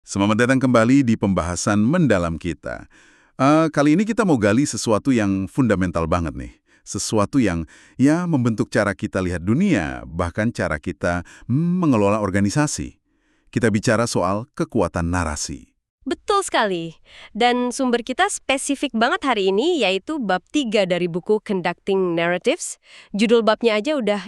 Selamat datang kembali di pembahasan mendalam kita. Kali ini kita mau gali sesuatu yang fundamental banget nih. Sesuatu yang ya membentuk cara kita lihat dunia, bahkan cara kita mengelola organisasi. Kita bicara soal kekuatan narasi. Betul sekali. Dan sumber kita spesifik banget hari ini yaitu bab 3 dari buku Conducting Narratives. Judul babnya aja udah,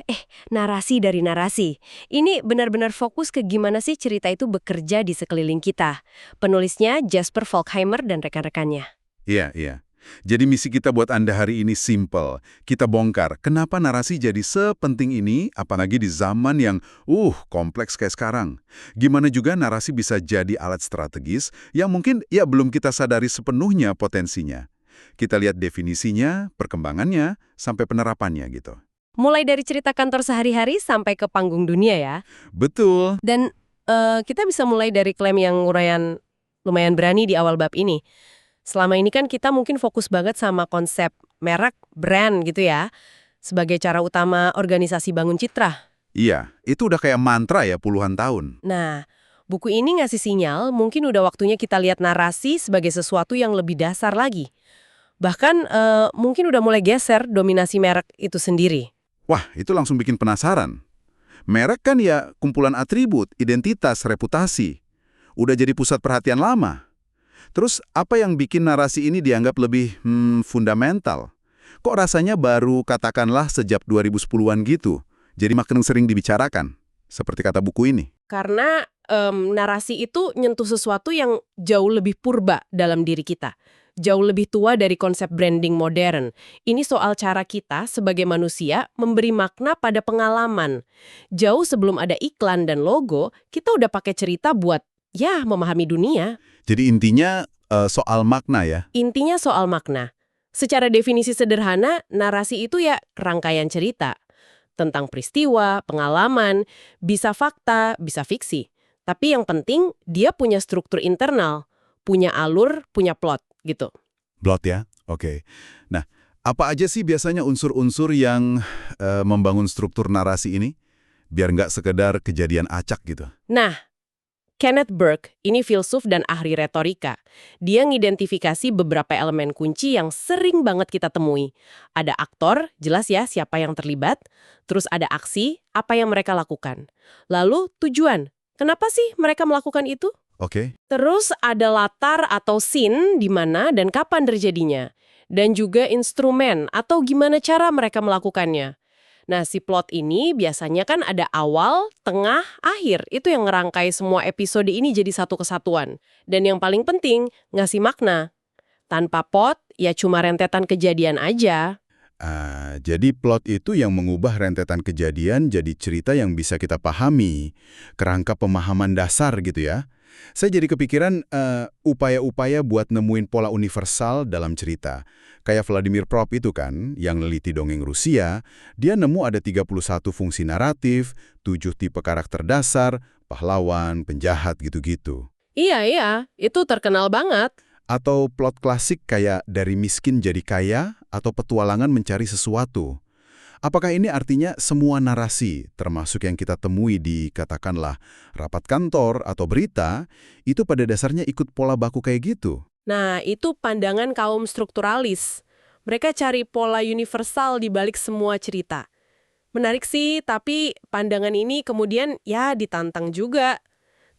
narasi dari narasi. Ini benar-benar fokus ke gimana sih cerita itu bekerja di sekeliling kita. Penulisnya Jasper Folkheimer dan rekan-rekannya. Iya, iya. Jadi misi kita buat Anda hari ini simple. Kita bongkar kenapa narasi jadi sepenting ini, apalagi di zaman yang kompleks kayak sekarang. Gimana juga narasi bisa jadi alat strategis yang mungkin ya belum kita sadari sepenuhnya potensinya. Kita lihat definisinya, perkembangannya, sampai penerapannya gitu. Mulai dari cerita kantor sehari-hari sampai ke panggung dunia ya. Betul. Dan kita bisa mulai dari klaim yang lumayan berani di awal bab ini. Selama ini kan kita mungkin fokus banget sama konsep merek, brand gitu ya, sebagai cara utama organisasi bangun citra. Iya, itu udah kayak mantra ya puluhan tahun. Nah, buku ini ngasih sinyal mungkin udah waktunya kita lihat narasi sebagai sesuatu yang lebih dasar lagi. Bahkan mungkin udah mulai geser dominasi merek itu sendiri. Wah, itu langsung bikin penasaran. Merek kan ya kumpulan atribut, identitas, reputasi. Udah jadi pusat perhatian lama. Terus apa yang bikin narasi ini dianggap lebih fundamental? Kok rasanya baru katakanlah sejak 2010-an gitu? Jadi makin sering dibicarakan, seperti kata buku ini. Karena narasi itu nyentuh sesuatu yang jauh lebih purba dalam diri kita. Jauh lebih tua dari konsep branding modern. Ini soal cara kita sebagai manusia memberi makna pada pengalaman. Jauh sebelum ada iklan dan logo, kita udah pakai cerita buat, memahami dunia. Jadi intinya soal makna ya? Intinya soal makna. Secara definisi sederhana, narasi itu ya rangkaian cerita. Tentang peristiwa, pengalaman, bisa fakta, bisa fiksi. Tapi yang penting, dia punya struktur internal, punya alur, punya plot, gitu. Plot ya? Oke. Nah, apa aja sih biasanya unsur-unsur yang membangun struktur narasi ini? Biar nggak sekedar kejadian acak gitu. Nah, Kenneth Burke, ini filsuf dan ahli retorika. Dia ngidentifikasi beberapa elemen kunci yang sering banget kita temui. Ada aktor, jelas ya siapa yang terlibat. Terus ada aksi, apa yang mereka lakukan. Lalu tujuan, kenapa sih mereka melakukan itu? Oke. Terus ada latar atau scene di mana dan kapan terjadinya. Dan juga instrumen atau gimana cara mereka melakukannya. Nah, si plot ini biasanya kan ada awal, tengah, akhir. Itu yang ngerangkai semua episode ini jadi satu kesatuan. Dan yang paling penting, ngasih makna. Tanpa plot, ya cuma rentetan kejadian aja. Jadi plot itu yang mengubah rentetan kejadian jadi cerita yang bisa kita pahami. Kerangka pemahaman dasar gitu ya. Saya jadi kepikiran upaya-upaya buat nemuin pola universal dalam cerita. Kayak Vladimir Prop itu kan, yang neliti dongeng Rusia, dia nemu ada 31 fungsi naratif, 7 tipe karakter dasar, pahlawan, penjahat gitu-gitu. Iya, itu terkenal banget. Atau plot klasik kayak dari miskin jadi kaya, atau petualangan mencari sesuatu. Apakah ini artinya semua narasi, termasuk yang kita temui di, katakanlah, rapat kantor atau berita, itu pada dasarnya ikut pola baku kayak gitu? Nah, itu pandangan kaum strukturalis. Mereka cari pola universal di balik semua cerita. Menarik sih, tapi pandangan ini kemudian ditantang juga.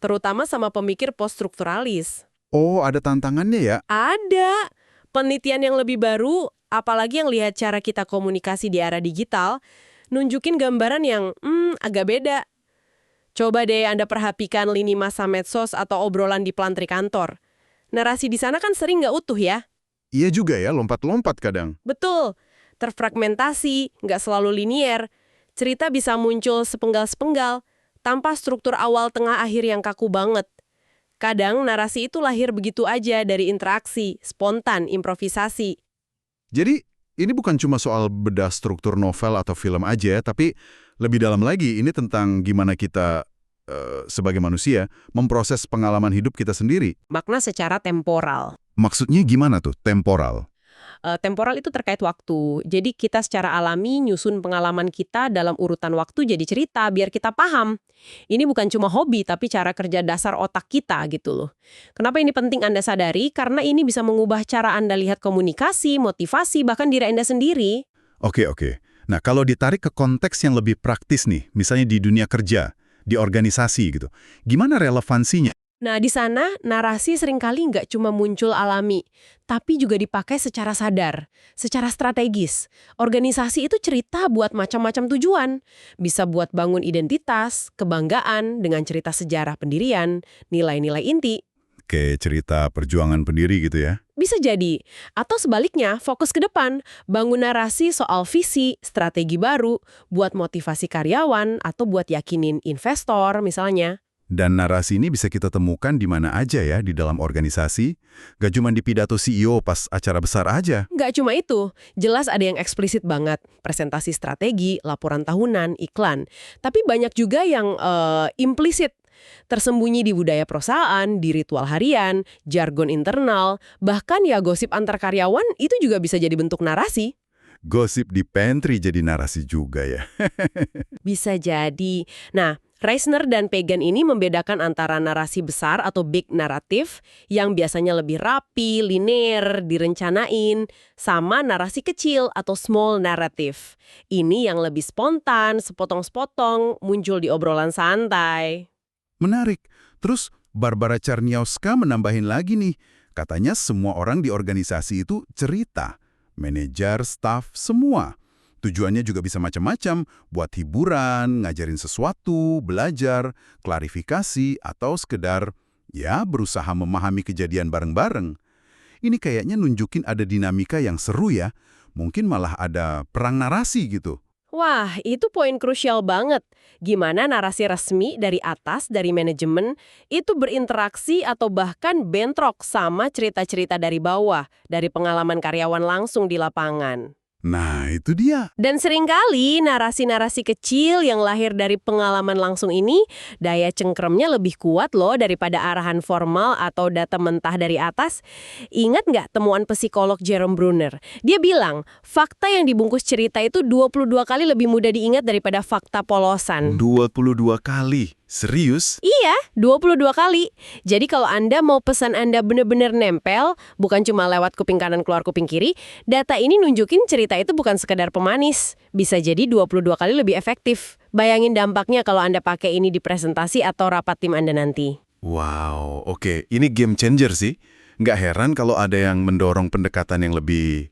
Terutama sama pemikir post-strukturalis. Oh, ada tantangannya ya? Ada. Penelitian yang lebih baru, apalagi yang lihat cara kita komunikasi di era digital, nunjukin gambaran yang agak beda. Coba deh Anda perhatikan lini masa medsos atau obrolan di pelantri kantor. Narasi di sana kan sering nggak utuh ya? Iya juga ya, lompat-lompat kadang. Betul. Terfragmentasi, nggak selalu linier. Cerita bisa muncul sepenggal-sepenggal, tanpa struktur awal tengah akhir yang kaku banget. Kadang narasi itu lahir begitu aja dari interaksi, spontan, improvisasi. Jadi, ini bukan cuma soal bedah struktur novel atau film aja, tapi lebih dalam lagi ini tentang gimana kita sebagai manusia memproses pengalaman hidup kita sendiri. Makna secara temporal. Maksudnya gimana tuh, temporal? Temporal itu terkait waktu. Jadi kita secara alami nyusun pengalaman kita dalam urutan waktu jadi cerita biar kita paham. Ini bukan cuma hobi tapi cara kerja dasar otak kita gitu loh. Kenapa ini penting Anda sadari? Karena ini bisa mengubah cara Anda lihat komunikasi, motivasi, bahkan diri Anda sendiri. Oke. Nah, kalau ditarik ke konteks yang lebih praktis nih, misalnya di dunia kerja, di organisasi gitu, gimana relevansinya? Nah, di sana narasi seringkali nggak cuma muncul alami, tapi juga dipakai secara sadar, secara strategis. Organisasi itu cerita buat macam-macam tujuan. Bisa buat bangun identitas, kebanggaan dengan cerita sejarah pendirian, nilai-nilai inti. Kayak cerita perjuangan pendiri gitu ya? Bisa jadi. Atau sebaliknya, fokus ke depan, bangun narasi soal visi, strategi baru, buat motivasi karyawan, atau buat yakinin investor misalnya. Dan narasi ini bisa kita temukan di mana aja ya di dalam organisasi, gak cuma di pidato CEO pas acara besar aja. Nggak cuma itu, jelas ada yang eksplisit banget. Presentasi strategi, laporan tahunan, iklan. Tapi banyak juga yang implisit. Tersembunyi di budaya perusahaan, di ritual harian, jargon internal, bahkan ya gosip antar karyawan itu juga bisa jadi bentuk narasi. Gosip di pantry jadi narasi juga ya. Bisa jadi. Nah, Reisner dan Pagan ini membedakan antara narasi besar atau big narrative yang biasanya lebih rapi, linear, direncanain, sama narasi kecil atau small narrative. Ini yang lebih spontan, sepotong-sepotong, muncul di obrolan santai. Menarik. Terus Barbara Czarniawska menambahin lagi nih, katanya semua orang di organisasi itu cerita. Manajer, staf, semua. Tujuannya juga bisa macam-macam, buat hiburan, ngajarin sesuatu, belajar, klarifikasi, atau sekedar, ya berusaha memahami kejadian bareng-bareng. Ini kayaknya nunjukin ada dinamika yang seru ya, mungkin malah ada perang narasi gitu. Wah, itu poin krusial banget. Gimana narasi resmi dari atas, dari manajemen, itu berinteraksi atau bahkan bentrok sama cerita-cerita dari bawah, dari pengalaman karyawan langsung di lapangan. Nah, itu dia. Dan seringkali narasi-narasi kecil yang lahir dari pengalaman langsung ini, daya cengkramnya lebih kuat loh daripada arahan formal atau data mentah dari atas. Ingat nggak temuan psikolog Jerome Bruner? Dia bilang, fakta yang dibungkus cerita itu 22 kali lebih mudah diingat daripada fakta polosan. 22 kali. Serius? Iya, 22 kali. Jadi kalau Anda mau pesan Anda benar-benar nempel, bukan cuma lewat kuping kanan keluar kuping kiri, data ini nunjukin cerita itu bukan sekedar pemanis. Bisa jadi 22 kali lebih efektif. Bayangin dampaknya kalau Anda pakai ini di presentasi atau rapat tim Anda nanti. Wow, oke. Ini game changer sih. Nggak heran kalau ada yang mendorong pendekatan yang lebih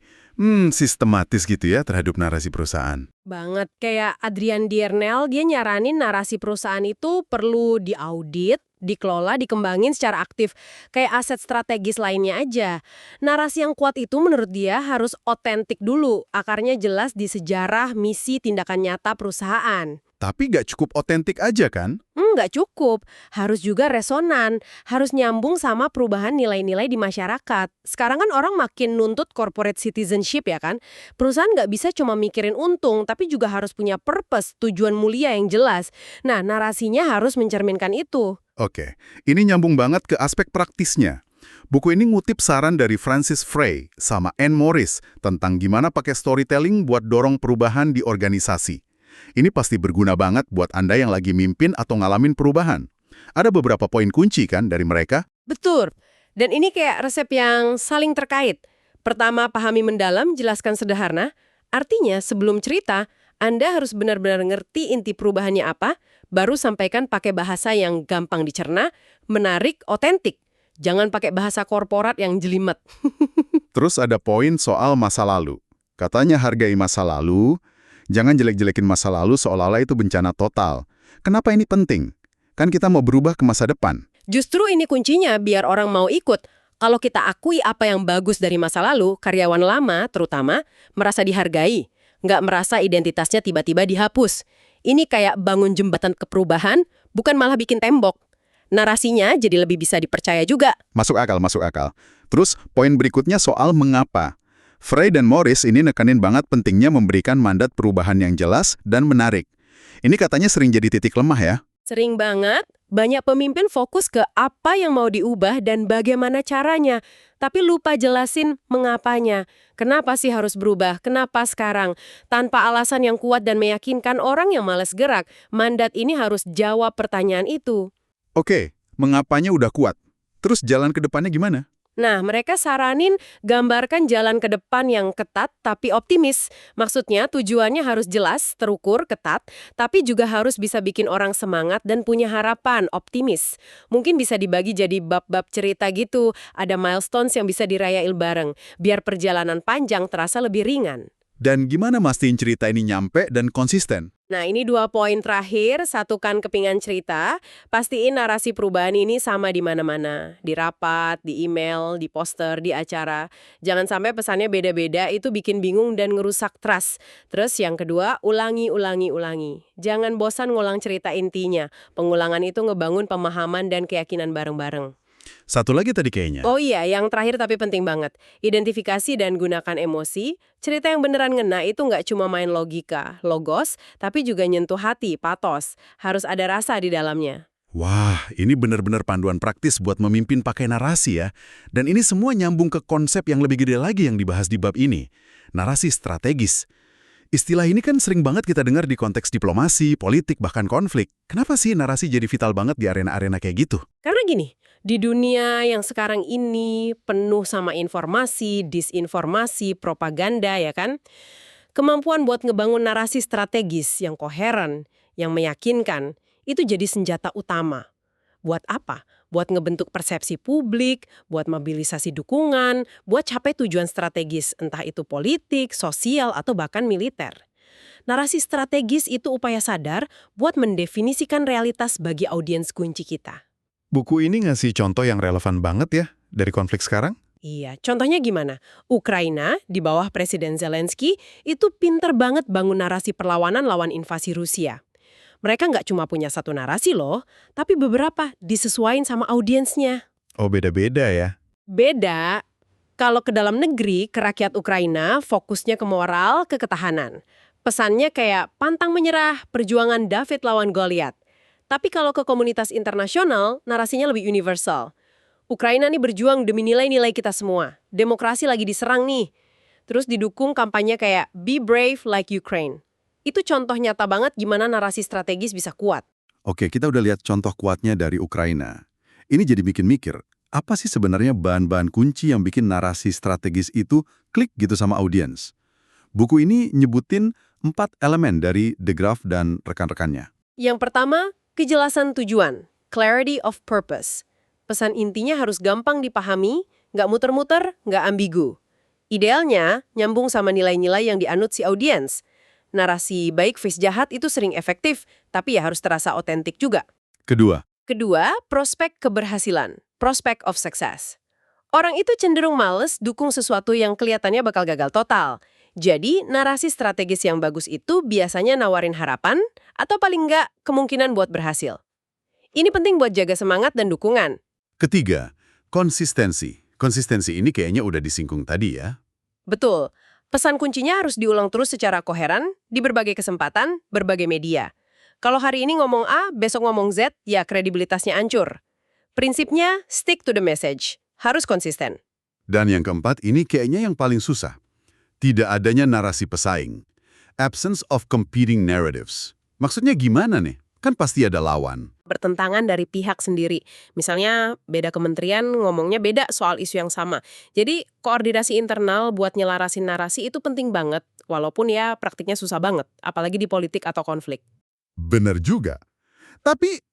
sistematis gitu ya terhadap narasi perusahaan. Banget. Kayak Adrian Diernel, dia nyaranin narasi perusahaan itu perlu diaudit, dikelola, dikembangin secara aktif. Kayak aset strategis lainnya aja. Narasi yang kuat itu menurut dia harus otentik dulu. Akarnya jelas di sejarah, misi, tindakan nyata perusahaan. Tapi nggak cukup otentik aja kan? Nggak cukup. Harus juga resonan. Harus nyambung sama perubahan nilai-nilai di masyarakat. Sekarang kan orang makin nuntut corporate citizenship ya kan? Perusahaan nggak bisa cuma mikirin untung, tapi juga harus punya purpose, tujuan mulia yang jelas. Nah, narasinya harus mencerminkan itu. Oke, ini nyambung banget ke aspek praktisnya. Buku ini ngutip saran dari Francis Frey sama Anne Morris tentang gimana pakai storytelling buat dorong perubahan di organisasi. Ini pasti berguna banget buat Anda yang lagi mimpin atau ngalamin perubahan. Ada beberapa poin kunci kan dari mereka? Betul. Dan ini kayak resep yang saling terkait. Pertama, pahami mendalam, jelaskan sederhana. Artinya, sebelum cerita, Anda harus benar-benar ngerti inti perubahannya apa, baru sampaikan pakai bahasa yang gampang dicerna, menarik, otentik. Jangan pakai bahasa korporat yang jelimet. Terus ada poin soal masa lalu. Katanya hargai masa lalu, jangan jelek-jelekin masa lalu seolah-olah itu bencana total. Kenapa ini penting? Kan kita mau berubah ke masa depan. Justru ini kuncinya biar orang mau ikut. Kalau kita akui apa yang bagus dari masa lalu, karyawan lama terutama merasa dihargai. Nggak merasa identitasnya tiba-tiba dihapus. Ini kayak bangun jembatan ke perubahan, bukan malah bikin tembok. Narasinya jadi lebih bisa dipercaya juga. Masuk akal, masuk akal. Terus poin berikutnya soal mengapa. Frey dan Morris ini nekanin banget pentingnya memberikan mandat perubahan yang jelas dan menarik. Ini katanya sering jadi titik lemah ya. Sering banget, Banyak pemimpin fokus ke apa yang mau diubah dan bagaimana caranya, tapi lupa jelasin mengapanya. Kenapa sih harus berubah? Kenapa sekarang? Tanpa alasan yang kuat dan meyakinkan orang yang malas gerak, mandat ini harus jawab pertanyaan itu. Oke, mengapanya udah kuat. Terus jalan ke depannya gimana? Nah, mereka saranin gambarkan jalan ke depan yang ketat tapi optimis. Maksudnya tujuannya harus jelas, terukur, ketat, tapi juga harus bisa bikin orang semangat dan punya harapan, optimis. Mungkin bisa dibagi jadi bab-bab cerita gitu, ada milestones yang bisa dirayain bareng, biar perjalanan panjang terasa lebih ringan. Dan gimana mastiin cerita ini nyampe dan konsisten? Nah, ini 2 poin terakhir, satukan kepingan cerita, pastiin narasi perubahan ini sama di mana-mana. Di rapat, di email, di poster, di acara. Jangan sampai pesannya beda-beda, itu bikin bingung dan ngerusak trust. Terus yang kedua, ulangi. Jangan bosan ngulang cerita intinya. Pengulangan itu ngebangun pemahaman dan keyakinan bareng-bareng. Satu lagi tadi kayaknya. Oh iya, yang terakhir tapi penting banget. Identifikasi dan gunakan emosi. Cerita yang beneran ngena itu nggak cuma main logika, logos, tapi juga nyentuh hati, patos. Harus ada rasa di dalamnya. Wah, ini benar-benar panduan praktis buat memimpin pakai narasi ya. Dan ini semua nyambung ke konsep yang lebih gede lagi yang dibahas di bab ini. Narasi strategis. Istilah ini kan sering banget kita dengar di konteks diplomasi, politik, bahkan konflik. Kenapa sih narasi jadi vital banget di arena-arena kayak gitu? Karena gini, di dunia yang sekarang ini penuh sama informasi, disinformasi, propaganda ya kan, kemampuan buat ngebangun narasi strategis yang koheren, yang meyakinkan, itu jadi senjata utama. Buat apa? Buat ngebentuk persepsi publik, buat mobilisasi dukungan, buat capai tujuan strategis, entah itu politik, sosial, atau bahkan militer. Narasi strategis itu upaya sadar buat mendefinisikan realitas bagi audiens kunci kita. Buku ini ngasih contoh yang relevan banget ya dari konflik sekarang? Iya, contohnya gimana? Ukraina, di bawah Presiden Zelensky, itu pinter banget bangun narasi perlawanan lawan invasi Rusia. Mereka nggak cuma punya satu narasi loh, tapi beberapa disesuaikan sama audiensnya. Oh, beda-beda ya. Beda, kalau ke dalam negeri, ke rakyat Ukraina, fokusnya ke moral, ke ketahanan. Pesannya kayak pantang menyerah, perjuangan David lawan Goliat. Tapi kalau ke komunitas internasional, narasinya lebih universal. Ukraina nih berjuang demi nilai-nilai kita semua. Demokrasi lagi diserang nih. Terus didukung kampanye kayak Be Brave Like Ukraine. Itu contoh nyata banget gimana narasi strategis bisa kuat. Oke, kita udah lihat contoh kuatnya dari Ukraina. Ini jadi bikin mikir, apa sih sebenarnya bahan-bahan kunci yang bikin narasi strategis itu klik gitu sama audiens? Buku ini nyebutin 4 elemen dari De Graaf dan rekan-rekannya. Yang pertama, kejelasan tujuan, clarity of purpose. Pesan intinya harus gampang dipahami, nggak muter-muter, nggak ambigu. Idealnya, nyambung sama nilai-nilai yang dianut si audiens. Narasi baik face jahat itu sering efektif, tapi ya harus terasa otentik juga. Kedua, Prospek keberhasilan, prospect of success. Orang itu cenderung males dukung sesuatu yang kelihatannya bakal gagal total. Jadi, narasi strategis yang bagus itu biasanya nawarin harapan, atau paling nggak kemungkinan buat berhasil. Ini penting buat jaga semangat dan dukungan. ketiga, konsistensi. Konsistensi ini kayaknya udah disinggung tadi ya. Betul. Pesan kuncinya harus diulang terus secara koheren, di berbagai kesempatan, berbagai media. Kalau hari ini ngomong A, besok ngomong Z, ya kredibilitasnya hancur. Prinsipnya, stick to the message. Harus konsisten. Dan yang keempat, ini kayaknya yang paling susah. Tidak adanya narasi pesaing. Absence of competing narratives. Maksudnya gimana nih? Kan pasti ada lawan. Bertentangan dari pihak sendiri. Misalnya, beda kementerian ngomongnya beda soal isu yang sama. Jadi, koordinasi internal buat nyelarasin narasi itu penting banget, walaupun ya praktiknya susah banget, apalagi di politik atau konflik. Bener juga. Tapi,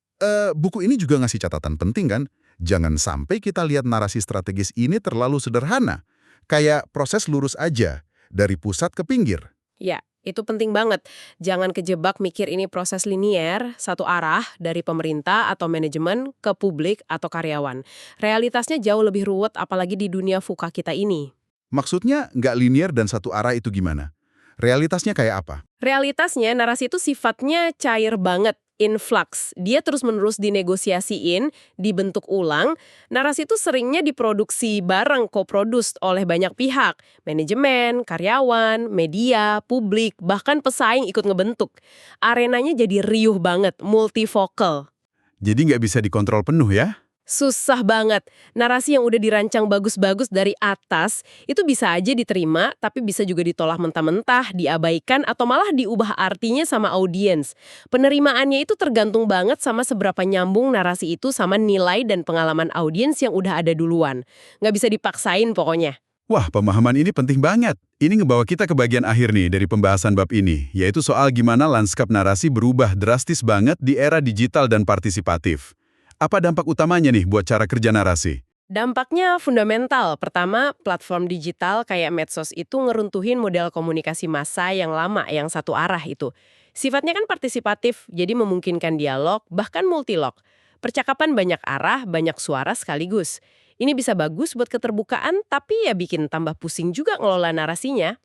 buku ini juga ngasih catatan penting kan? Jangan sampai kita lihat narasi strategis ini terlalu sederhana. Kayak proses lurus aja, dari pusat ke pinggir. Ya, itu penting banget. Jangan kejebak mikir ini proses linier, satu arah dari pemerintah atau manajemen ke publik atau karyawan. Realitasnya jauh lebih ruwet apalagi di dunia VUCA kita ini. Maksudnya nggak linear dan satu arah itu gimana? Realitasnya kayak apa? Realitasnya narasi itu sifatnya cair banget, influx. Dia terus-menerus dinegosiasiin, dibentuk ulang. Narasi itu seringnya diproduksi bareng, co-produced oleh banyak pihak. Manajemen, karyawan, media, publik, bahkan pesaing ikut ngebentuk. Arenanya jadi riuh banget, multifocal. Jadi nggak bisa dikontrol penuh ya? Susah banget. Narasi yang udah dirancang bagus-bagus dari atas, itu bisa aja diterima, tapi bisa juga ditolak mentah-mentah, diabaikan, atau malah diubah artinya sama audiens. Penerimaannya itu tergantung banget sama seberapa nyambung narasi itu sama nilai dan pengalaman audiens yang udah ada duluan. Nggak bisa dipaksain pokoknya. Wah, pemahaman ini penting banget. Ini ngebawa kita ke bagian akhir nih dari pembahasan bab ini, yaitu soal gimana lanskap narasi berubah drastis banget di era digital dan partisipatif. Apa dampak utamanya nih buat cara kerja narasi? Dampaknya fundamental. Pertama, platform digital kayak medsos itu ngeruntuhin model komunikasi massa yang lama, yang satu arah itu. Sifatnya kan partisipatif, jadi memungkinkan dialog, bahkan multilog. Percakapan banyak arah, banyak suara sekaligus. Ini bisa bagus buat keterbukaan, tapi ya bikin tambah pusing juga ngelola narasinya.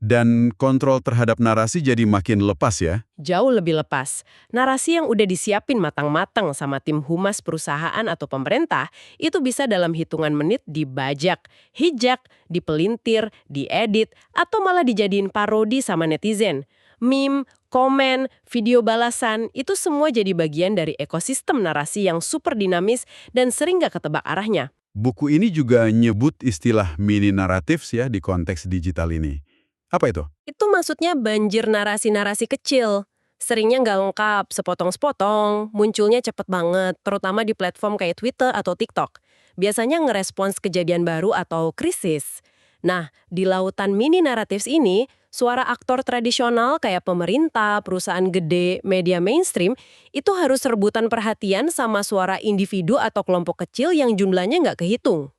Dan kontrol terhadap narasi jadi makin lepas ya? Jauh lebih lepas. Narasi yang udah disiapin matang-matang sama tim humas perusahaan atau pemerintah, itu bisa dalam hitungan menit dibajak, hijak, dipelintir, diedit, atau malah dijadiin parodi sama netizen. Meme, komen, video balasan, itu semua jadi bagian dari ekosistem narasi yang super dinamis dan sering gak ketebak arahnya. Buku ini juga nyebut istilah mini narratives ya di konteks digital ini. Apa itu? Itu maksudnya banjir narasi-narasi kecil. Seringnya nggak lengkap, sepotong-sepotong, munculnya cepet banget, terutama di platform kayak Twitter atau TikTok. Biasanya ngerespons kejadian baru atau krisis. Nah, di lautan mini narratives ini, suara aktor tradisional kayak pemerintah, perusahaan gede, media mainstream, itu harus rebutan perhatian sama suara individu atau kelompok kecil yang jumlahnya nggak kehitung.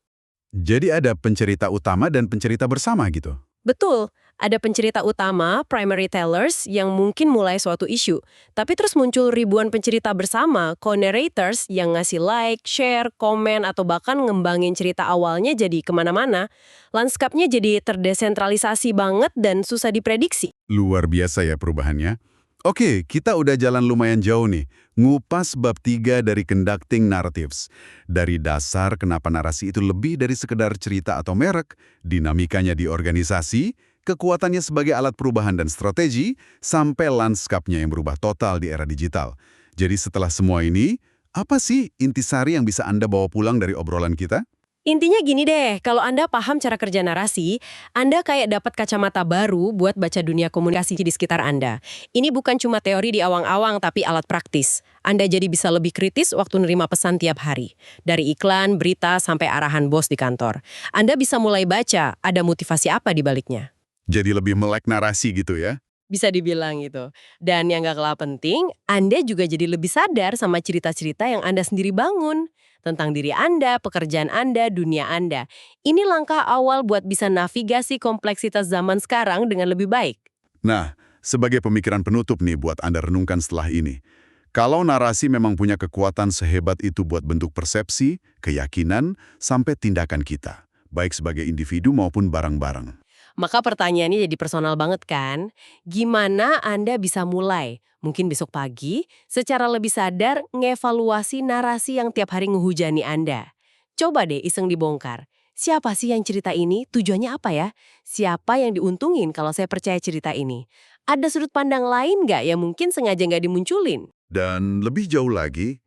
Jadi ada pencerita utama dan pencerita bersama gitu? Betul, ada pencerita utama, primary tellers, yang mungkin mulai suatu isu. Tapi terus muncul ribuan pencerita bersama, co-narrators, yang ngasih like, share, komen, atau bahkan ngembangin cerita awalnya jadi kemana-mana. Lanskapnya jadi terdesentralisasi banget dan susah diprediksi. Luar biasa ya perubahannya. Oke, kita udah jalan lumayan jauh nih. Ngupas bab 3 dari Conducting Narratives. Dari dasar kenapa narasi itu lebih dari sekedar cerita atau merek, dinamikanya di organisasi, kekuatannya sebagai alat perubahan dan strategi, sampai lanskapnya yang berubah total di era digital. Jadi setelah semua ini, apa sih intisari yang bisa Anda bawa pulang dari obrolan kita? Intinya gini deh, kalau Anda paham cara kerja narasi, Anda kayak dapat kacamata baru buat baca dunia komunikasi di sekitar Anda. Ini bukan cuma teori di awang-awang, tapi alat praktis. Anda jadi bisa lebih kritis waktu nerima pesan tiap hari. Dari iklan, berita, sampai arahan bos di kantor. Anda bisa mulai baca, ada motivasi apa di baliknya. Jadi lebih melek narasi gitu ya? Bisa dibilang gitu. Dan yang gak kalah penting, Anda juga jadi lebih sadar sama cerita-cerita yang Anda sendiri bangun. Tentang diri Anda, pekerjaan Anda, dunia Anda. Ini langkah awal buat bisa navigasi kompleksitas zaman sekarang dengan lebih baik. Nah, sebagai pemikiran penutup nih buat Anda renungkan setelah ini. Kalau narasi memang punya kekuatan sehebat itu buat bentuk persepsi, keyakinan, sampai tindakan kita. Baik sebagai individu maupun barang-barang. Maka pertanyaannya jadi personal banget kan? Gimana Anda bisa mulai? Mungkin besok pagi, secara lebih sadar ngevaluasi narasi yang tiap hari ngehujani Anda. Coba deh iseng dibongkar. Siapa sih yang cerita ini? Tujuannya apa ya? Siapa yang diuntungin kalau saya percaya cerita ini? Ada sudut pandang lain nggak yang mungkin sengaja nggak dimunculin? Dan lebih jauh lagi,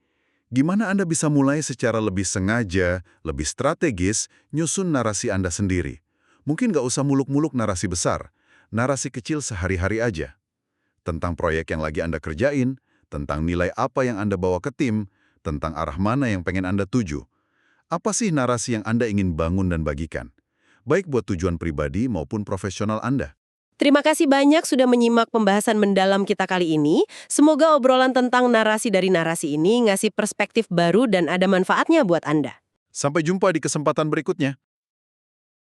gimana Anda bisa mulai secara lebih sengaja, lebih strategis, nyusun narasi Anda sendiri? Mungkin nggak usah muluk-muluk narasi besar, narasi kecil sehari-hari aja. Tentang proyek yang lagi Anda kerjain, tentang nilai apa yang Anda bawa ke tim, tentang arah mana yang pengen Anda tuju. Apa sih narasi yang Anda ingin bangun dan bagikan? Baik buat tujuan pribadi maupun profesional Anda. Terima kasih banyak sudah menyimak pembahasan mendalam kita kali ini. Semoga obrolan tentang narasi dari narasi ini ngasih perspektif baru dan ada manfaatnya buat Anda. Sampai jumpa di kesempatan berikutnya.